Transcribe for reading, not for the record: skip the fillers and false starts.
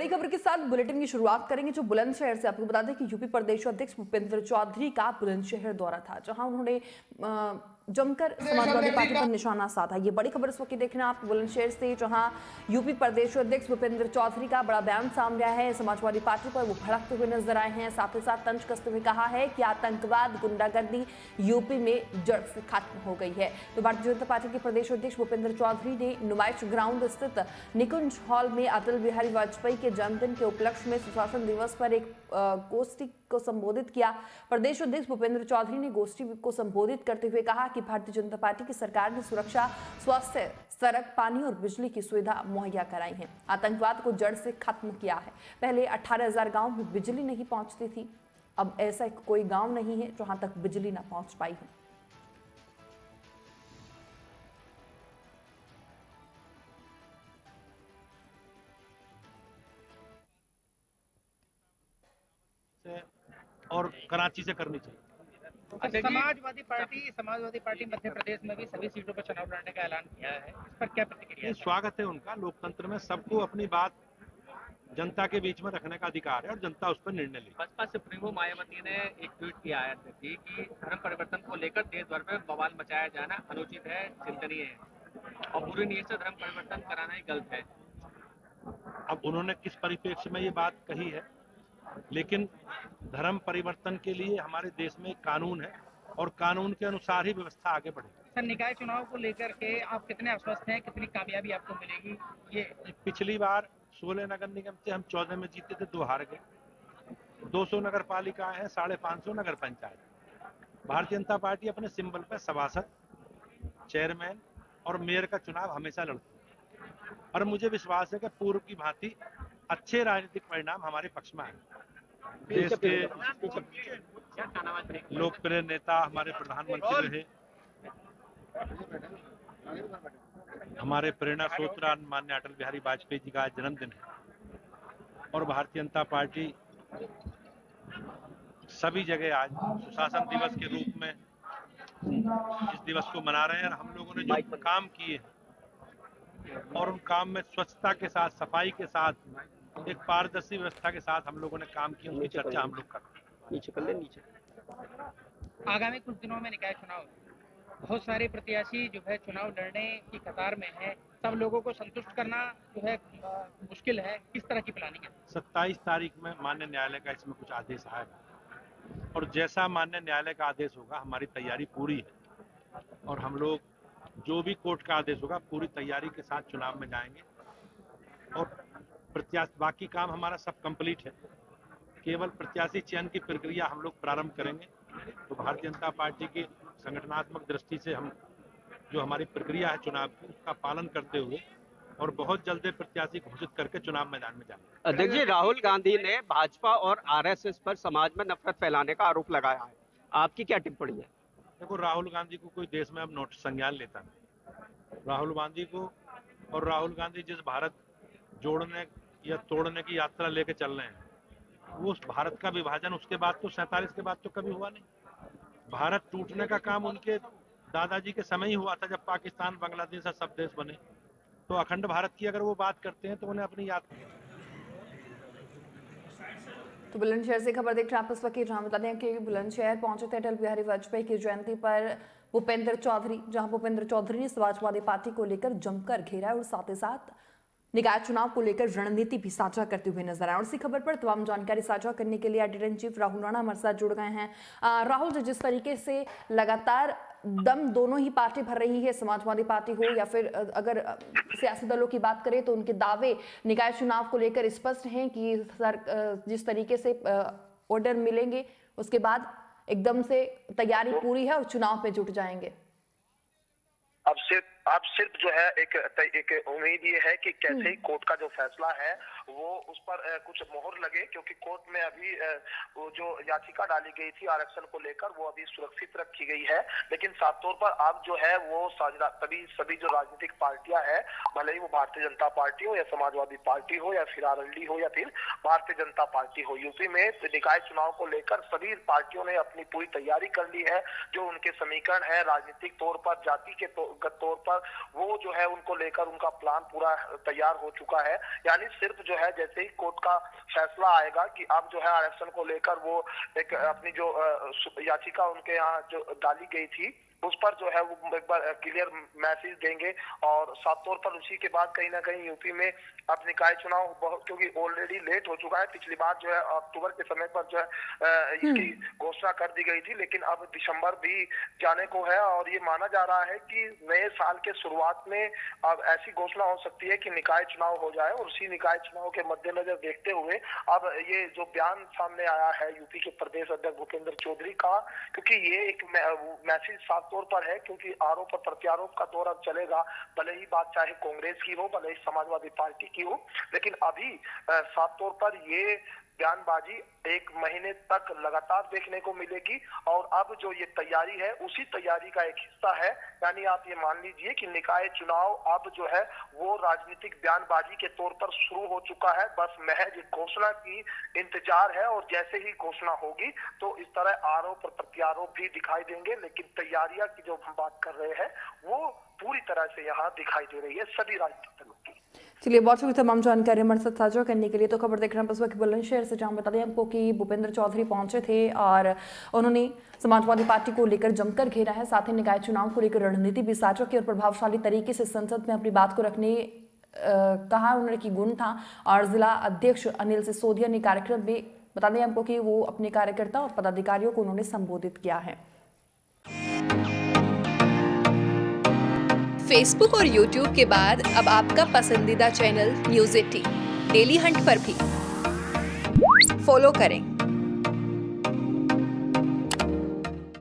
बड़ी खबर के साथ बुलेटिन की शुरुआत करेंगे जो बुलंदशहर से। आपको बता दें कि यूपी प्रदेश अध्यक्ष भूपेंद्र चौधरी का बुलंदशहर दौरा था, जहां उन्होंने जमकर समाजवादी पार्टी पर निशाना साधा। ये बड़ी खबर इस वक्त देख रहे हैं आप बुलंदशहर से, जहां यूपी प्रदेश अध्यक्ष भूपेंद्र चौधरी का बड़ा बयान सामने आया है। समाजवादी पार्टी पर वो भड़कते हुए नजर आए हैं, साथ ही साथ तंज कसते हुए कहा है कि आतंकवाद गुंडागर्दी यूपी में जड़ से खत्म हो गई है। तो भारतीय जनता पार्टी के प्रदेश अध्यक्ष भूपेंद्र चौधरी ने नुमाइश ग्राउंड स्थित निकुंज हॉल में अटल बिहारी वाजपेयी के जन्मदिन के उपलक्ष्य में सुशासन दिवस पर एक गोष्ठी को संबोधित किया। प्रदेश अध्यक्ष भूपेंद्र चौधरी ने गोष्ठी को संबोधित करते हुए कहा कि भारतीय जनता पार्टी की सरकार ने सुरक्षा, स्वास्थ्य, सड़क, पानी और बिजली की सुविधा मुहैया कराई है। आतंकवाद को जड़ से खत्म किया है। पहले 18,000 गांव में बिजली नहीं पहुंचती थी, अब ऐसा कोई गांव नहीं है जहां तक बिजली ना पहुंच पाई हो। और कराची से करनी चाहिए। समाजवादी पार्टी मध्य प्रदेश में भी सभी सीटों पर चुनाव लड़ने का ऐलान किया है, इस पर क्या प्रतिक्रिया है? स्वागत है उनका। लोकतंत्र में सबको अपनी बात जनता के बीच में रखने का अधिकार है और जनता उस पर निर्णय ले। बसपा सुप्रीमो मायावती ने एक ट्वीट किया है कि धर्म परिवर्तन को लेकर देश भर में बवाल मचाया जाना अनुचित है, चिंतनीय है और बुरी नीयत से धर्म परिवर्तन कराना ही गलत है। अब उन्होंने किस परिप्रेक्ष्य में ये बात कही है, लेकिन धर्म परिवर्तन के लिए हमारे देश में कानून है और कानून के अनुसार ही व्यवस्था आगे बढ़ेगी। सर, निकाय चुनाव को लेकर के आप कितने आश्वस्त हैं, कितनी कामयाबी आपको मिलेगी? ये पिछली बार 16 नगर निगम से हम 14 में जीते थे, 2 हार गए। 200 नगर पालिकाएं हैं, 550 नगर पंचायत। भारतीय जनता पार्टी अपने सिंबल पर सभासद, चेयरमैन और मेयर का चुनाव हमेशा लड़ती है और मुझे विश्वास है कि पूर्व की भांति अच्छे राजनीतिक परिणाम हमारे पक्ष में आए। देश के लोकप्रिय नेता हमारे प्रधानमंत्री रहे, हमारे प्रेरणा स्रोत माननीय अटल बिहारी वाजपेयी जी का आज जन्मदिन है और भारतीय जनता पार्टी सभी जगह आज सुशासन दिवस के रूप में इस दिवस को मना रहे हैं। और हम लोगों ने जो काम किए और उन काम में स्वच्छता के साथ, सफाई के साथ, एक पारदर्शी व्यवस्था के साथ हम लोगों ने काम किया, उनकी चर्चा हम लोग करते हैं। आगामी कुछ दिनों में निकाय चुनाव, बहुत सारे प्रत्याशी जो है चुनाव लड़ने की कतार में है, सब लोगों को संतुष्ट करना जो है मुश्किल है। किस तरह की प्लानिंग है? 27 तारीख में माननीय न्यायालय का इसमें कुछ आदेश आएगा और जैसा माननीय न्यायालय का आदेश होगा हमारी तैयारी पूरी है और हम लोग जो भी कोर्ट का आदेश होगा पूरी तैयारी के साथ चुनाव में जाएंगे और प्रत्याशी, बाकी काम हमारा सब कंप्लीट है, केवल प्रत्याशी चयन की प्रक्रिया हम लोग प्रारंभ करेंगे। तो भारतीय जनता पार्टी की संगठनात्मक दृष्टि से हम जो हमारी प्रक्रिया है चुनाव की, उसका पालन करते हुए और बहुत जल्द प्रत्याशी घोषित करके चुनाव मैदान में जाएंगे। अध्यक्ष जी, राहुल गांधी ने भाजपा और आरएसएस पर समाज में नफरत फैलाने का आरोप लगाया है, आपकी क्या टिप्पणी है? देखो, राहुल गांधी को कोई देश में अब नोटिस संज्ञान लेता नहीं। राहुल गांधी को और राहुल गांधी जिस भारत जोड़ने या तोड़ने की यात्रा लेके चल रहे हैं, वो उस भारत का विभाजन उसके बाद तो 47 के बाद तो कभी हुआ नहीं। भारत टूटने का काम उनके दादाजी के समय ही हुआ था, जब पाकिस्तान, बांग्लादेश सब देश बने। तो अखंड भारत की अगर वो बात करते हैं तो उन्हें अपनी याद। तो बुलंदशहर से खबर देख रहे हैं आप इस वक्त, जहां बता दें कि बुलंदशहर पहुंचे थे अटल बिहारी वाजपेयी की जयंती पर भूपेंद्र चौधरी, जहां भूपेंद्र चौधरी ने समाजवादी पार्टी को लेकर जमकर घेरा और साथ ही साथ निकाय चुनाव को लेकर रणनीति भी साझा करते हुए नजर आए। और इसी खबर पर तमाम जानकारी साझा करने के लिए editor in chief Rahul Rana हमारे साथ जुड़ गए हैं। राहुल जी, जिस तरीके से लगातार दम दोनों ही पार्टी भर रही है, समाजवादी पार्टी हो या फिर अगर सियासी दलों की बात करें, तो उनके दावे निकाय चुनाव को लेकर स्पष्ट हैं कि जिस तरीके से ऑर्डर मिलेंगे उसके बाद एकदम से तैयारी पूरी है और चुनाव पे जुट जाएंगे। अब सिर्फ जो है एक उम्मीद ये है कि कैसे ही कोर्ट का जो फैसला है वो उस पर कुछ मोहर लगे, क्योंकि कोर्ट में अभी वो जो याचिका डाली गई थी आरक्षण को लेकर वो अभी सुरक्षित रखी गई है। लेकिन साफ तौर पर अब जो है वो सभी जो राजनीतिक पार्टियां हैं, भले ही वो भारतीय जनता पार्टी हो या समाजवादी पार्टी हो या फिर आरएलडी हो या फिर भारतीय जनता पार्टी हो, यूपी में निकाय चुनाव को लेकर सभी पार्टियों ने अपनी पूरी तैयारी कर ली है। जो उनके समीकरण है राजनीतिक तौर पर, जाति के तौर पर पर वो जो है उनको लेकर उनका प्लान पूरा तैयार हो चुका है। यानी सिर्फ जो है जैसे ही कोर्ट का फैसला आएगा कि अब जो है आरक्षण को लेकर वो एक अपनी जो याचिका उनके यहाँ जो डाली गई थी उस पर जो है वो एक बार क्लियर मैसेज देंगे और साफ तौर पर उसी के बाद कहीं ना कहीं यूपी में अब निकाय चुनाव बहुत, क्योंकि ऑलरेडी लेट हो चुका है। पिछली बार जो है अक्टूबर के समय पर जो है इसकी घोषणा कर दी गई थी, लेकिन अब दिसंबर भी जाने को है और ये माना जा रहा है कि नए साल के शुरुआत में अब ऐसी घोषणा हो सकती है कि निकाय चुनाव हो जाए। और उसी निकाय चुनाव के मद्देनजर देखते हुए अब ये जो बयान सामने आया है यूपी के प्रदेश अध्यक्ष भूपेंद्र चौधरी का, क्योंकि ये एक मैसेज साफ तौर पर है, क्योंकि आरोप और प्रत्यारोप का दौर अब चलेगा, भले ही बात चाहे कांग्रेस की हो, भले ही समाजवादी पार्टी की हो, लेकिन अभी साफ तौर पर ये बयानबाजी एक महीने तक लगातार देखने को मिलेगी। और अब जो ये तैयारी है उसी तैयारी का एक हिस्सा है। यानी आप ये मान लीजिए कि निकाय चुनाव अब जो है वो राजनीतिक बयानबाजी के तौर पर शुरू हो चुका है। बस महज घोषणा की इंतजार है और जैसे ही घोषणा होगी तो इस तरह आरोप और प्रत्यारोप भी दिखाई देंगे, लेकिन तैयारियां की जो हम बात कर रहे हैं वो पूरी तरह से यहाँ दिखाई दे रही है सभी राजनीतिक दलों की। चलिए, बहुत शुक्रिया तमाम जानकारी हमारे साथ साझा करने के लिए। तो खबर देख रहे हैं बसपा के बुलंदशहर से, जहां बता दें आपको कि भूपेंद्र चौधरी पहुंचे थे और उन्होंने समाजवादी पार्टी को लेकर जमकर घेरा है। साथ ही निकाय चुनाव को लेकर रणनीति भी साझा की और प्रभावशाली तरीके से संसद में अपनी बात को रखने कहा उन्होंने कि गुण था। और जिला अध्यक्ष अनिल सिसोदिया ने कार्यक्रम में बता दें आपको कि वो अपने कार्यकर्ता और पदाधिकारियों को उन्होंने संबोधित किया है। फेसबुक और यूट्यूब के बाद अब आपका पसंदीदा चैनल न्यूज़ 18 डेली हंट पर भी फॉलो करें।